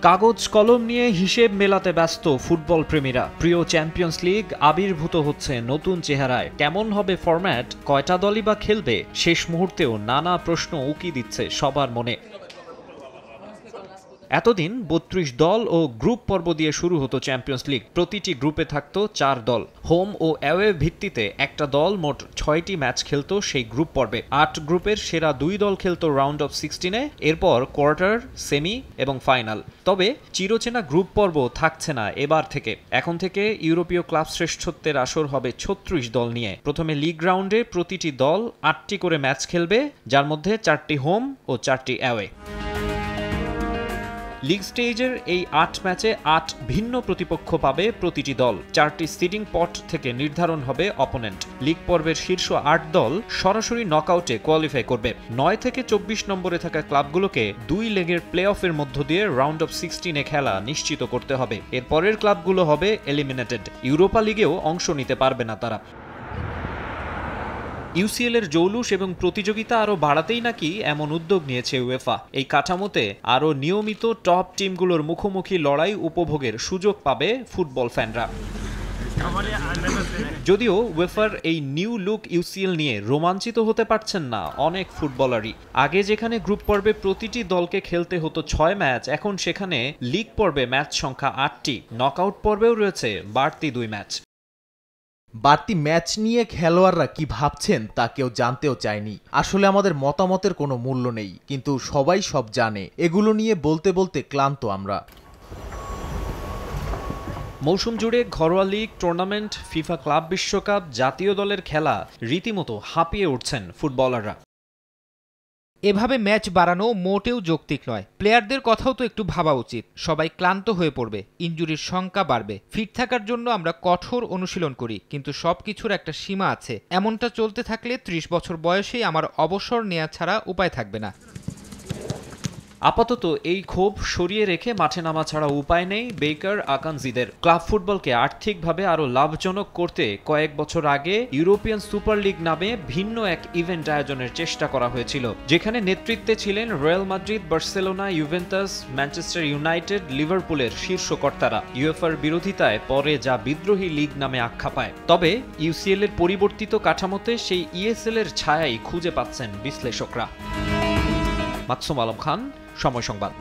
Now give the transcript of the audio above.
কাগজ কলম নিয়ে হিসেব মেলাতে ব্যস্ত ফুটবল প্রেমীরা। প্রিয় চ্যাম্পিয়ন্স লিগ আবির্ভূত হচ্ছে নতুন চেহারায়। কেমন হবে ফরম্যাট, কয়টা দলই বা খেলবে, শেষ মুহূর্তেও নানা প্রশ্ন উকি দিচ্ছে সবার মনে। এতদিন ৩২ দল ও গ্রুপ পর্ব দিয়ে শুরু হতো চ্যাম্পিয়ন্স লিগ। প্রতিটি গ্রুপে থাকত ৪ দল। হোম ও অ্যাওয়ে ভিত্তিতে একটা দল মোট ৬টি ম্যাচ খেলত সেই গ্রুপ পর্বে। ৮ গ্রুপের সেরা ২ দল খেলত রাউন্ড অফ 16-এ, এরপর কোয়ার্টার, সেমি এবং ফাইনাল। তবে চিরচেনা গ্রুপ পর্ব থাকছে না এবার থেকে। এখন থেকে ইউরোপীয় ক্লাব শ্রেষ্ঠত্বের আসর হবে ৩৬ দল নিয়ে। প্রথমে লিগ রাউন্ডে প্রতিটি দল ৮টি করে ম্যাচ খেলবে, যার মধ্যে ৪টি হোম ও ৪টি অ্যাওয়ে। লিগ স্টেজের এই ৮ ম্যাচে ৮ ভিন্ন প্রতিপক্ষ পাবে প্রতিটি দল। 4টি সিডিং পট থেকে নির্ধারণ হবে অপোনেন্ট। লিগ পর্বের শীর্ষ ৮ দল সরাসরি নকআউটে কোয়ালিফাই করবে। ৯ থেকে ২৪ নম্বরে থাকা ক্লাবগুলোকে ২ লেগের প্লে অফের মধ্য দিয়ে রাউন্ড অফ 16-এ খেলা নিশ্চিত করতে হবে। এরপরের ক্লাবগুলো হবে এলিমিনেটেড। ইউরোপা লিগেও অংশ নিতে পারবে না তারা। ইউসিএল এর জৌলুস এবং প্রতিযোগিতা আরও বাড়াতেই নাকি এমন উদ্যোগ নিয়েছে উয়েফা। এই কাঠামোতে আরও নিয়মিত টপ টিমগুলোর মুখোমুখি লড়াই উপভোগের সুযোগ পাবে ফুটবল ফ্যানরা। যদিও উয়েফার এই নিউ লুক ইউসিএল নিয়ে রোমাঞ্চিত হতে পারছেন না অনেক ফুটবলারই। আগে যেখানে গ্রুপ পর্বে প্রতিটি দলকে খেলতে হতো ৬ ম্যাচ, এখন সেখানে লিগ পর্বে ম্যাচ সংখ্যা ৮টি। নকআউট পর্বেও রয়েছে বাড়তি ২ ম্যাচ। বাড়তি ম্যাচ নিয়ে খেলোয়াড়রা কি ভাবছেন তা কেউ জানতেও চায়নি। আসলে আমাদের মতামতের কোনো মূল্য নেই, কিন্তু সবাই সব জানে। এগুলো নিয়ে বলতে বলতে ক্লান্ত আমরা। মৌসুম জুড়ে ঘরোয়া লিগ, টুর্নামেন্ট, ফিফা ক্লাব বিশ্বকাপ, জাতীয় দলের খেলা রীতিমতো হাঁপিয়ে উঠছেন ফুটবলাররা। এভাবে ম্যাচ বাড়ানো মোটেও যৌক্তিক নয়। প্লেয়ারদের কথাও তো একটু ভাবা উচিত। সবাই ক্লান্ত হয়ে পড়বে, ইনজুরির সংখ্যা বাড়বে। ফিট থাকার জন্য আমরা কঠোর অনুশীলন করি, কিন্তু সবকিছুর একটা সীমা আছে। এমনটা চলতে থাকলে ৩০ বছর বয়সেই আমার অবসর নেওয়া ছাড়া উপায় থাকবে না। আপাতত এই ক্ষোভ সরিয়ে রেখে মাঠে নামা ছাড়া উপায় নেই বেকার আকানজিদের। ক্লাব ফুটবলকে আর্থিকভাবে আরও লাভজনক করতে কয়েক বছর আগে ইউরোপিয়ান সুপার লিগ নামে ভিন্ন এক ইভেন্ট আয়োজনের চেষ্টা করা হয়েছিল, যেখানে নেতৃত্বে ছিলেন Real Madrid, Barcelona, Juventus, Manchester United, লিভারপুলের শীর্ষ কর্তারা। ইউএফার বিরোধিতায় পরে যা বিদ্রোহী লিগ নামে আখ্যা পায়। তবে ইউসিএল এর পরিবর্তিত কাঠামোতে সেই ইএসএল এর ছায়াই খুঁজে পাচ্ছেন বিশ্লেষকরা। মাকসুম আলম খান, সময় সংবাদ।